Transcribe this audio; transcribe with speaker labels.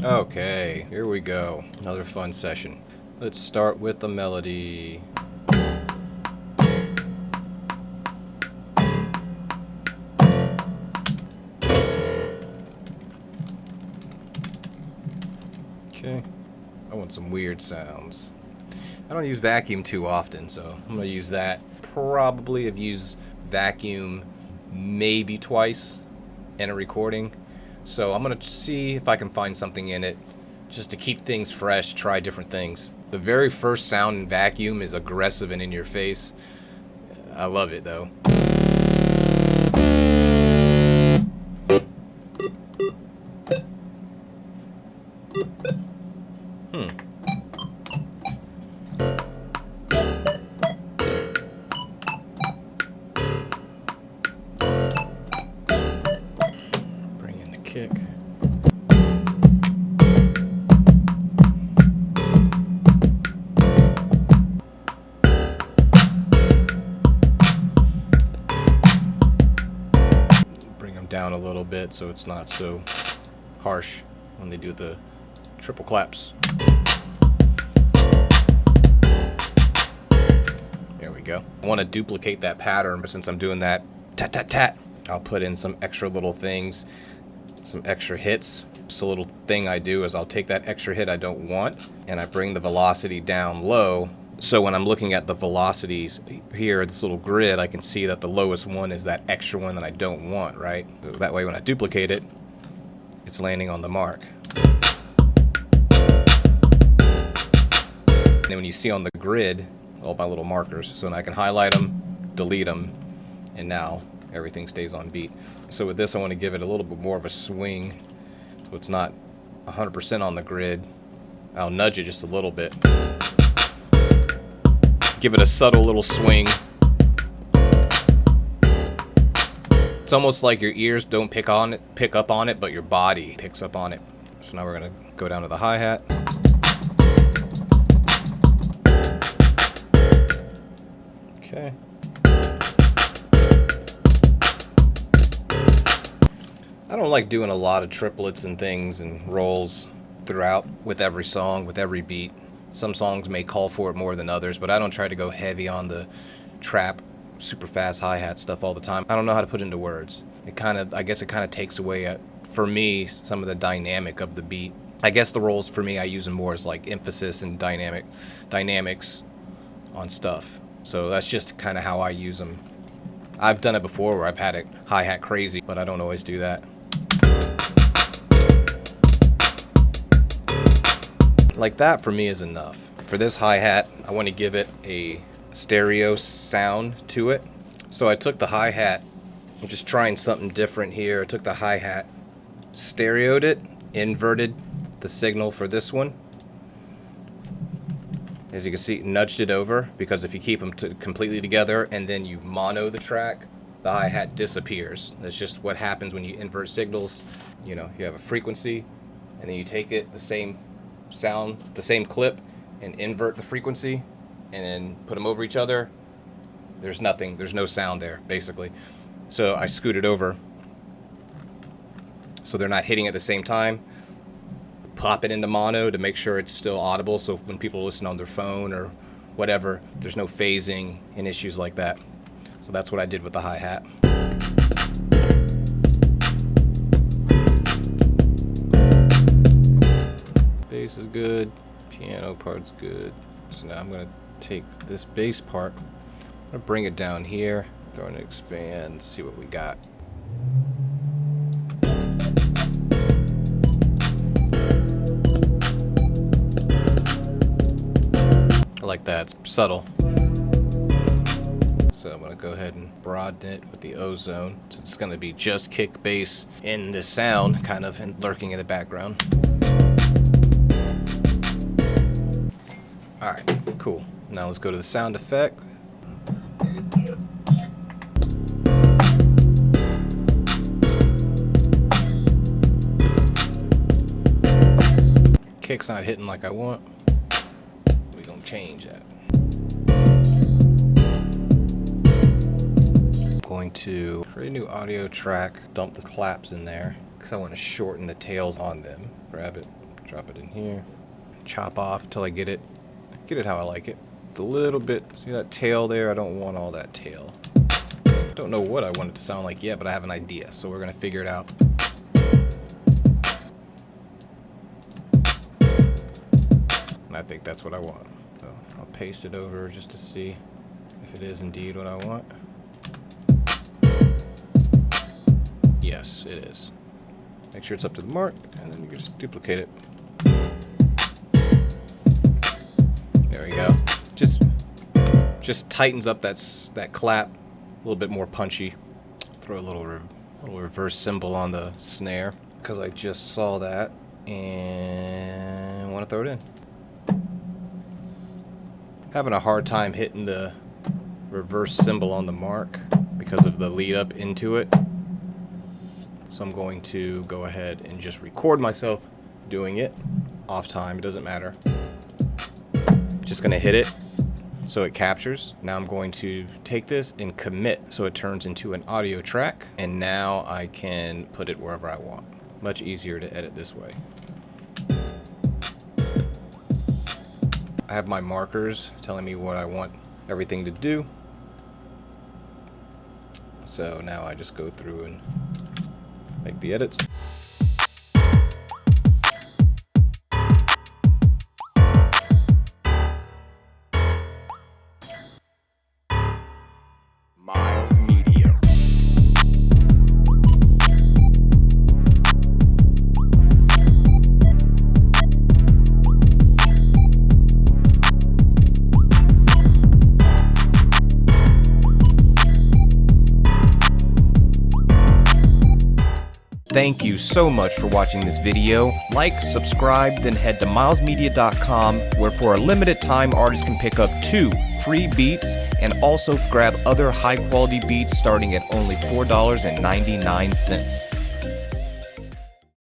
Speaker 1: Okay, here we go. Another fun session. Let's start with the melody. Okay, I want some weird sounds. I don't use vacuum too often, so I'm gonna use that. Probably have used vacuum maybe twice in a recording. So I'm gonna see if I can find something in it just to keep things fresh, try different things. The very first sound in vacuum is aggressive and in your face. I love it though. Bring in the kick. Bring them down a little bit so it's not so harsh when they do the triple claps. There we go. I want to duplicate that pattern, but since I'm doing that tat tat tat, I'll put in some extra little things, some extra hits. So a little thing I do is I'll take that extra hit I don't want and I bring the velocity down low. So when I'm looking at the velocities here, this little grid, I can see that the lowest one is that extra one that I don't want, right? So that way when I duplicate it, it's landing on the mark. And then when you see on the grid, all my little markers, so then I can highlight them, delete them, and now everything stays on beat. So with this, I want to give it a little bit more of a swing, so it's not 100% on the grid. I'll nudge it just a little bit. Give it a subtle little swing. It's almost like your ears don't pick up on it, but your body picks up on it. So now we're gonna go down to the hi-hat. Okay. I don't like doing a lot of triplets and things and rolls throughout with every song, with every beat. Some songs may call for it more than others, but I don't try to go heavy on the trap, super fast hi-hat stuff all the time. I don't know how to put it into words. I guess it kind of takes away, for me, some of the dynamic of the beat. I guess the rolls for me, I use them more as like emphasis and dynamics on stuff. So that's just kind of how I use them. I've done it before where I've had it hi-hat crazy, but I don't always do that. Like that for me is enough. For this hi-hat, I want to give it a stereo sound to it. So I took the hi-hat, I'm just trying something different here. I took the hi-hat, stereoed it, inverted the signal for this one. As you can see, nudged it over, because if you keep them completely together and then you mono the track, the hi-hat disappears. That's just what happens when you invert signals. You know, you have a frequency, and then you take it, the same sound, the same clip, and invert the frequency, and then put them over each other. There's nothing, there's no sound there, basically. So I scoot it over so they're not hitting at the same time. Pop it into mono to make sure it's still audible, so when people listen on their phone or whatever, there's no phasing and issues like that. So that's what I did with the hi-hat. Bass is good, piano part's good. So now I'm gonna take this bass part, I'm gonna bring it down here, throw in expand, see what we got. I like that, it's subtle. So I'm gonna go ahead and broaden it with the ozone. So it's gonna be just kick bass in the sound, kind of lurking in the background. Alright, cool. Now let's go to the sound effect. Kick's not hitting like I want. We're gonna change that. I'm going to create a new audio track, dump the claps in there, because I want to shorten the tails on them. Grab it, Drop it in here. Chop off till I get it how I like it. It's a little bit, see that tail there? I don't want all that tail. Don't know what I want it to sound like yet, but I have an idea, so we're gonna figure it out. And I think that's what I want. So I'll paste it over just to see if it is indeed what I want. Yes, it is. Make sure it's up to the mark, and then you can just duplicate it. There we go. Just tightens up that clap a little bit more punchy. Throw a little reverse cymbal on the snare because I just saw that and want to throw it in. Having a hard time hitting the reverse cymbal on the mark because of the lead up into it. So I'm going to go ahead and just record myself doing it off time. It doesn't matter. Just going to hit it so it captures. Now I'm going to take this and commit so it turns into an audio track. And now I can put it wherever I want. Much easier to edit this way. I have my markers telling me what I want everything to do. So now I just go through and make the edits. MylzMedia. Thank you so much for watching this video. Like, subscribe, then head to MylzMedia.com, where for a limited time artists can pick up 2 free beats and also grab other high quality beats starting at only $4.99.